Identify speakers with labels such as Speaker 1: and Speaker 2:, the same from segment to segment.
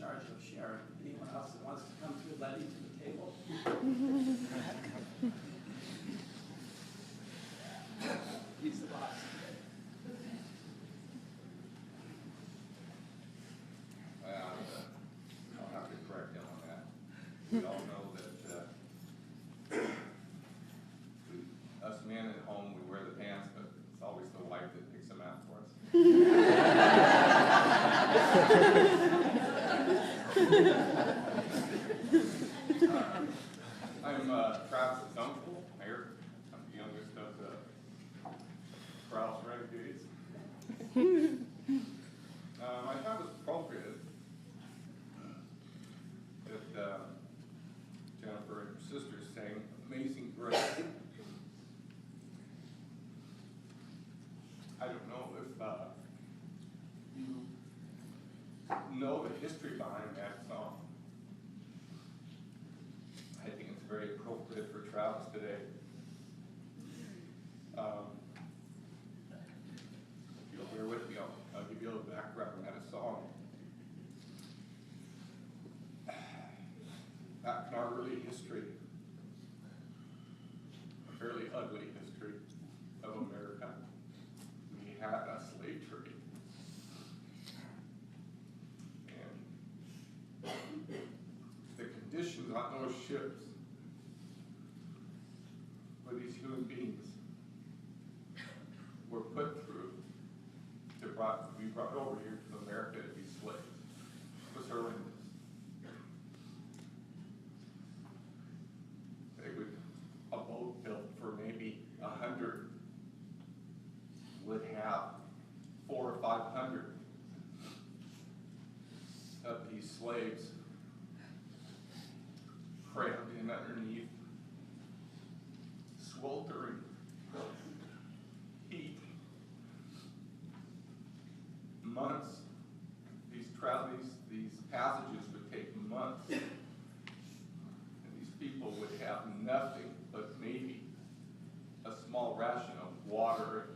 Speaker 1: charge of sharing. Anyone else that wants to come to Letty to the table? He's the boss.
Speaker 2: I'll have to correct him on that. We all know that us men at home, we wear the pants, but it's always the wife that picks them out for us. I'm Kraus' uncle, Mayor. I'm the youngest of the Kraus renegades. I thought it was appropriate that Jennifer and her sisters sang Amazing Grace. I don't know if you know the history behind that song. I think it's very appropriate for Travis today. If you'll bear with me, I'll give you a little background on that song. Back in our early history, a fairly ugly history of America, we had a slave trade. And the conditions on those ships where these human beings were put through to be brought over here to America to be slaves was horrendous. A boat built for maybe 100 would have 400 or 500 of these slaves crammed in underneath, sweltering heat. Months. These passages would take months. And these people would have nothing but maybe a small ration of water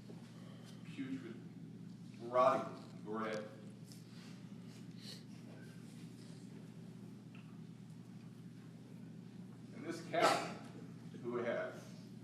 Speaker 2: and putrid, rotting bread. And this captain, who had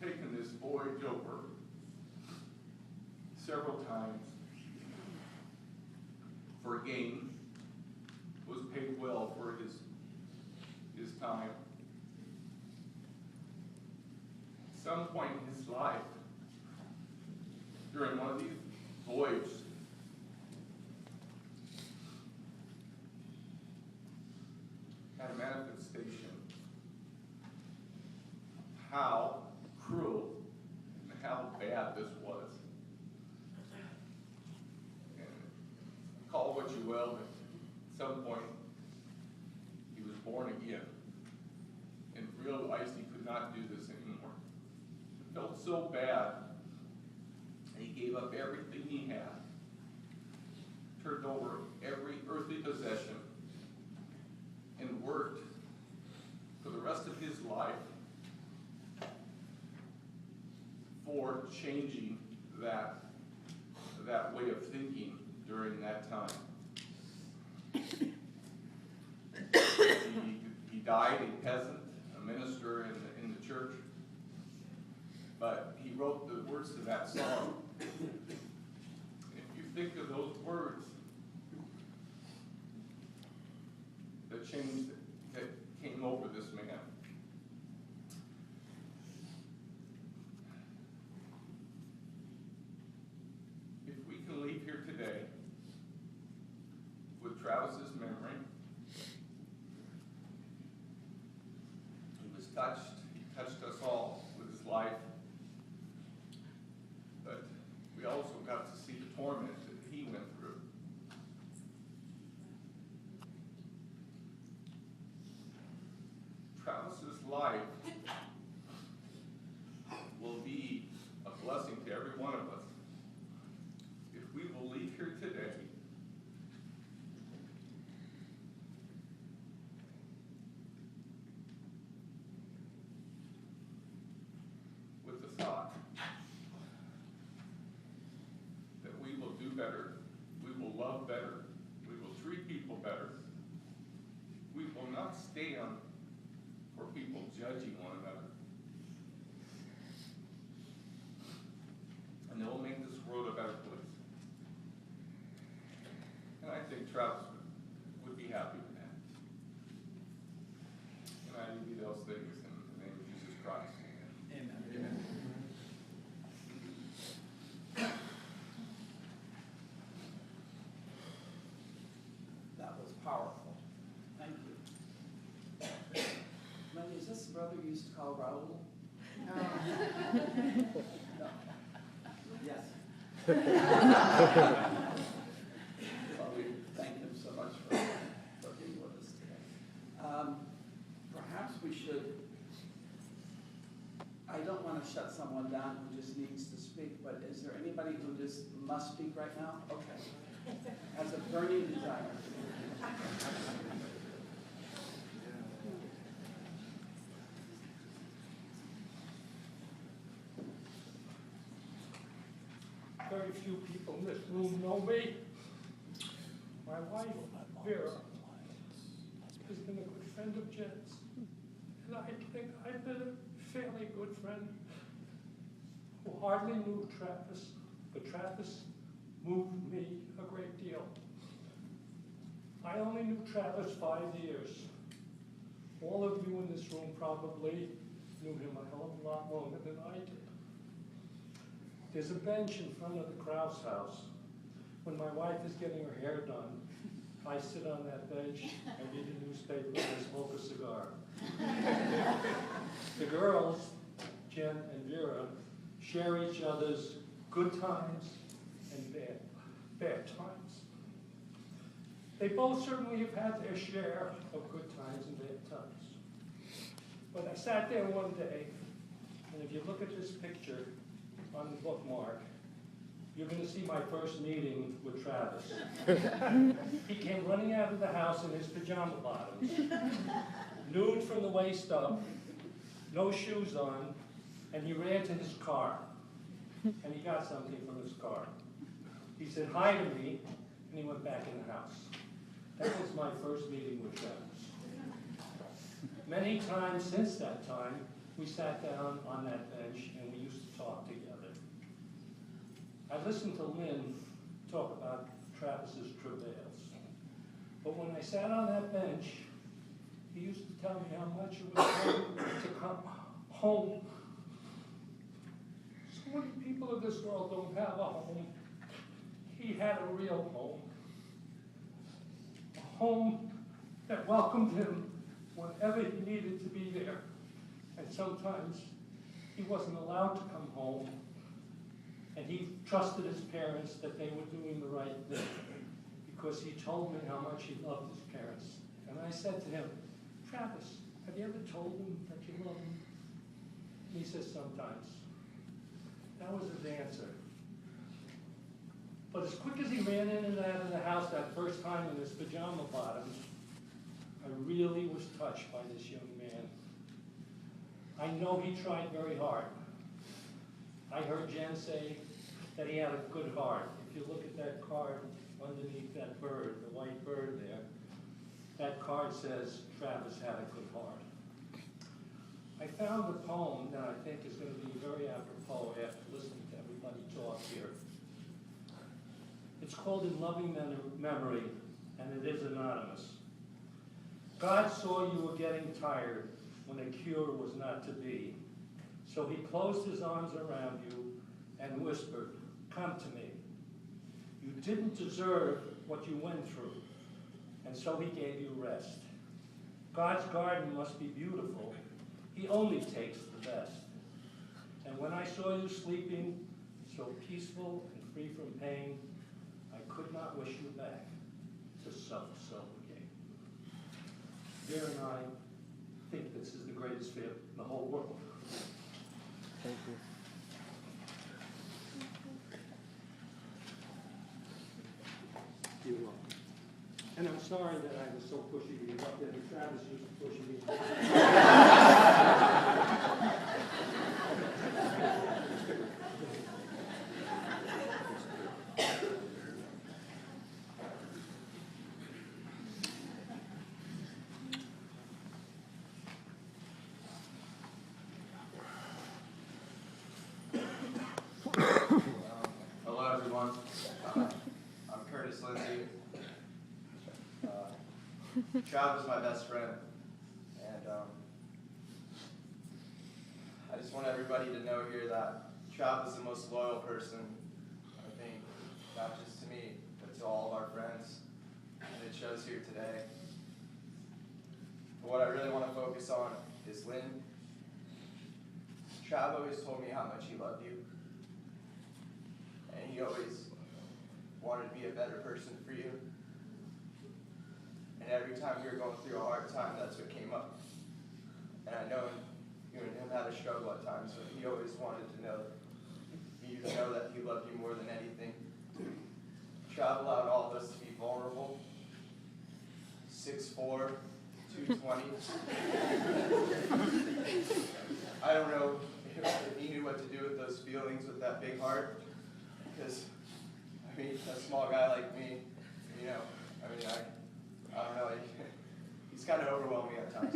Speaker 2: taken this voyage over several times for gain, was paid well for his time. At some point in his life, during one of these voyages, had a manifestation of how cruel and how bad this was. And call what you will, but at some point he was born again and realized he could not do this anymore. It felt so bad, and he gave up everything he had, turned over every earthly possession, and worked for the rest of his life for changing that way of thinking during that time. He died a peasant, a minister in the church, but he wrote the words to that song. If you think of those words, the change that came over this man. If we can leave here today with Travis's memory, he touched us all with his life, but we also got to see the torment that he went through. Travis's life will be a blessing to every one of us if we will leave here today with the thought that we will do better, we will love better, we will treat people better, stand for people judging one another. And it will make this world a better place. And I think Travis would be happy with that. And I give you those things in the name of Jesus Christ.
Speaker 1: Amen.
Speaker 2: Amen.
Speaker 1: That was powerful. Thank you. Lenny, is this the brother you used to call Raul? No. Yes. Well, we thank him so much for being with us today. Perhaps we should, I don't want to shut someone down who just needs to speak, but is there anybody who just must speak right now? Okay. Has a burning desire.
Speaker 3: Very few people in this room know me. My wife, Vera, has been a good friend of Jen's. And I think I've been a fairly good friend who hardly knew Travis, but Travis moved me a great deal. I only knew Travis 5 years. All of you in this room probably knew him a hell of a lot longer than I did. There's a bench in front of the Kraus house. When my wife is getting her hair done, I sit on that bench, I read a newspaper, and I smoke a cigar. The girls, Jen and Vera, share each other's good times and bad times. They both certainly have had their share of good times and bad times. But I sat there one day, and if you look at this picture on the bookmark, you're going to see my first meeting with Travis. He came running out of the house in his pajama bottoms, nude from the waist up, no shoes on, and he ran to his car. And he got something from his car. He said hi to me, and he went back in the house. That was my first meeting with Travis. Many times since that time, we sat down on that bench and we used to talk together. I listened to Lynn talk about Travis's travails. But when I sat on that bench, he used to tell me how much it was hard to come home. So many people in this world don't have a home. He had a real home. A home that welcomed him whenever he needed to be there. And sometimes he wasn't allowed to come home. And he trusted his parents that they were doing the right thing, because he told me how much he loved his parents. And I said to him, Travis, have you ever told him that you love him? And he says, sometimes. That was his answer. But as quick as he ran in and out of the house that first time in his pajama bottoms, I really was touched by this young man. I know he tried very hard. I heard Jen say that he had a good heart. If you look at that card underneath that bird, the white bird there, that card says Travis had a good heart. I found a poem that I think is going to be very apropos after listening to everybody talk here. It's called In Loving Memory, and it is anonymous. God saw you were getting tired when a cure was not to be. So he closed his arms around you and whispered, come to me. You didn't deserve what you went through, and so he gave you rest. God's garden must be beautiful. He only takes the best. And when I saw you sleeping, so peaceful and free from pain, I could not wish you back to suffer so again. Vera and I think this is the greatest fear in the whole world.
Speaker 4: Thank you.
Speaker 3: You're welcome. And I'm sorry that I was so pushy to you up there, but Travis used to push me.
Speaker 5: everyone. I'm Curtis Lindsay. Trav is my best friend, and I just want everybody to know here that Trav is the most loyal person, I think, not just to me, but to all of our friends, and it shows here today. But what I really want to focus on is Lynn. Trav always told me how much he loved you, and he always wanted to be a better person for you. And every time you were going through a hard time, that's what came up. And I know you and him had a struggle at times, but he always wanted to know you to know that he loved you more than anything. Trav allowed all of us to be vulnerable. 6'4", 220. I don't know if he knew what to do with those feelings with that big heart, because I mean, a small guy like me, you know, I don't know, he's kind of overwhelming at times.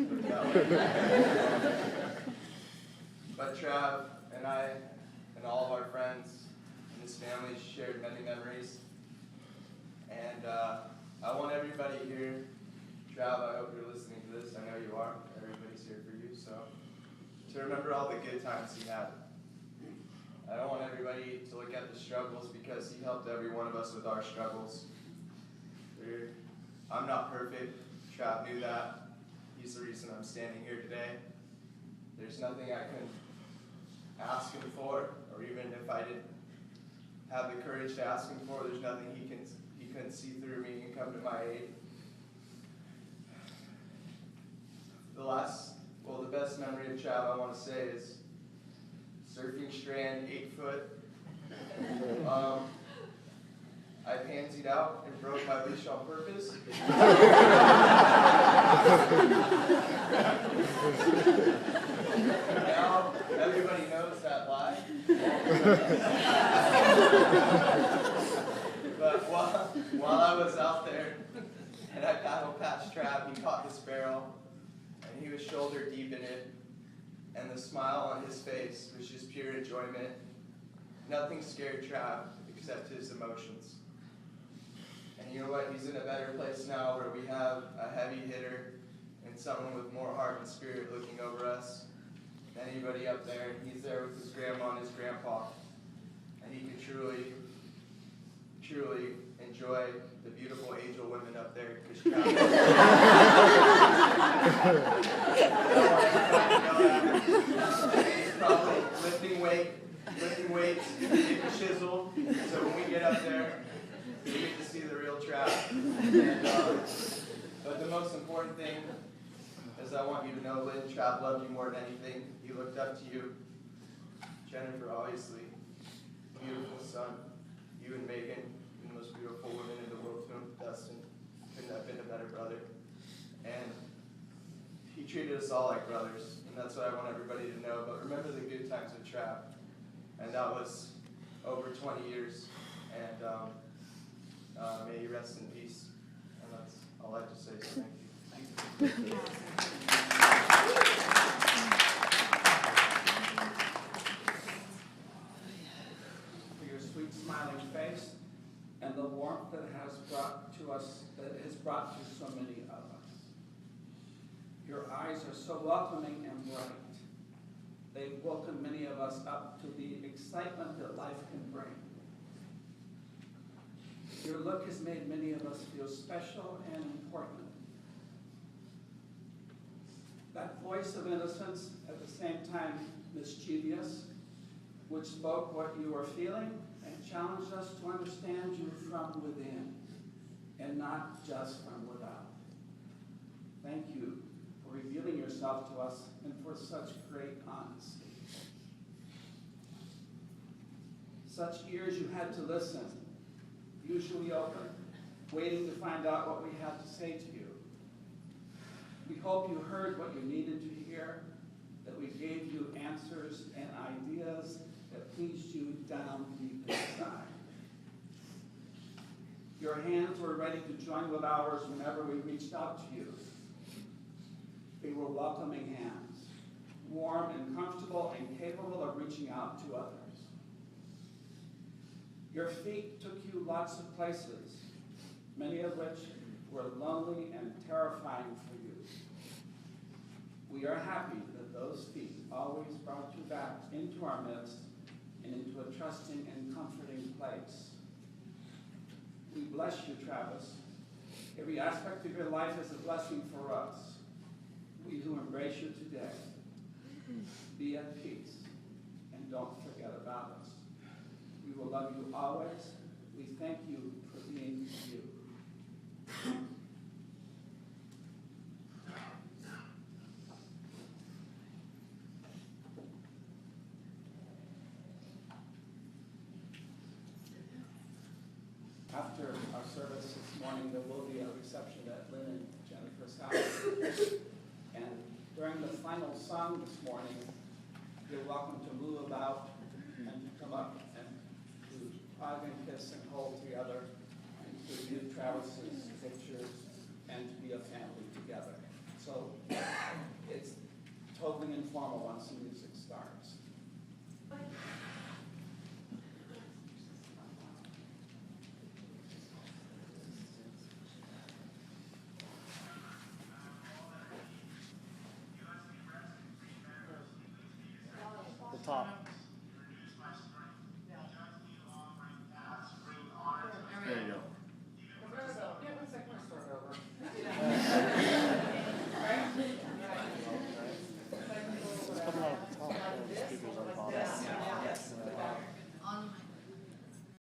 Speaker 5: But Trav and I and all of our friends and his family shared many memories. And I want everybody here, Trav, I hope you're listening to this. I know you are. Everybody's here for you. So to remember all the good times he had. I don't want everybody to look at the struggles, because he helped every one of us with our struggles. I'm not perfect. Trav knew that. He's the reason I'm standing here today. There's nothing I can ask him for, or even if I didn't have the courage to ask him for, there's nothing he couldn't see through me and come to my aid. The best memory of Trav I want to say is surfing strand, 8 foot. I pansied out and broke my leash on purpose. Now everybody knows that lie. But while I was out there and I paddled past Trav, he caught this barrel and he was shoulder deep in it. And the smile on his face was just pure enjoyment. Nothing scared Trav except his emotions. And you know what? He's in a better place now, where we have a heavy hitter and someone with more heart and spirit looking over us than anybody up there. And he's there with his grandma and his grandpa. And he can truly, truly enjoy the beautiful angel women up there, because he's probably lifting weights, getting chiseled. So when we get up there, we get to see the real Trav. But the most important thing is, I want you to know, Lynn, Trav loved you more than anything. He looked up to you. Jennifer, obviously, beautiful son. You and Megan, the most beautiful women in the world to him. Dustin couldn't have been a better brother. And he treated us all like brothers, and that's what I want everybody to know. But remember the good times with Trav. And that was over 20 years. And may you rest in peace. And that's all I have to say, so thank you.
Speaker 1: For your sweet smiling face and the warmth that has brought to so many of us. Your eyes are so welcoming and bright. They welcome many of us up to the excitement that life can bring. Your look has made many of us feel special and important. That voice of innocence, at the same time mischievous, which spoke what you were feeling and challenged us to understand you from within and not just from without. Thank you for revealing yourself to us and for such great honesty. Such ears you had to listen, usually open, waiting to find out what we had to say to you. We hope you heard what you needed to hear, that we gave you answers and ideas that pleased you down deep inside. Your hands were ready to join with ours whenever we reached out to you. They were welcoming hands, warm and comfortable and capable of reaching out to others. Your feet took you lots of places, many of which were lonely and terrifying for you. We are happy that those feet always brought you back into our midst and into a trusting and comforting place. We bless you, Travis. Every aspect of your life is a blessing for us. We who embrace you today, be at peace and don't forget about us. We will love you always. We thank you for being you. After our service this morning, there will be a reception at Lynn and Jennifer's house. And during the final song this morning, you're welcome to move about and to come up and to hug and kiss and hold together and to view Travis's pictures and to be a family together. So it's totally informal once the music starts.
Speaker 4: The top.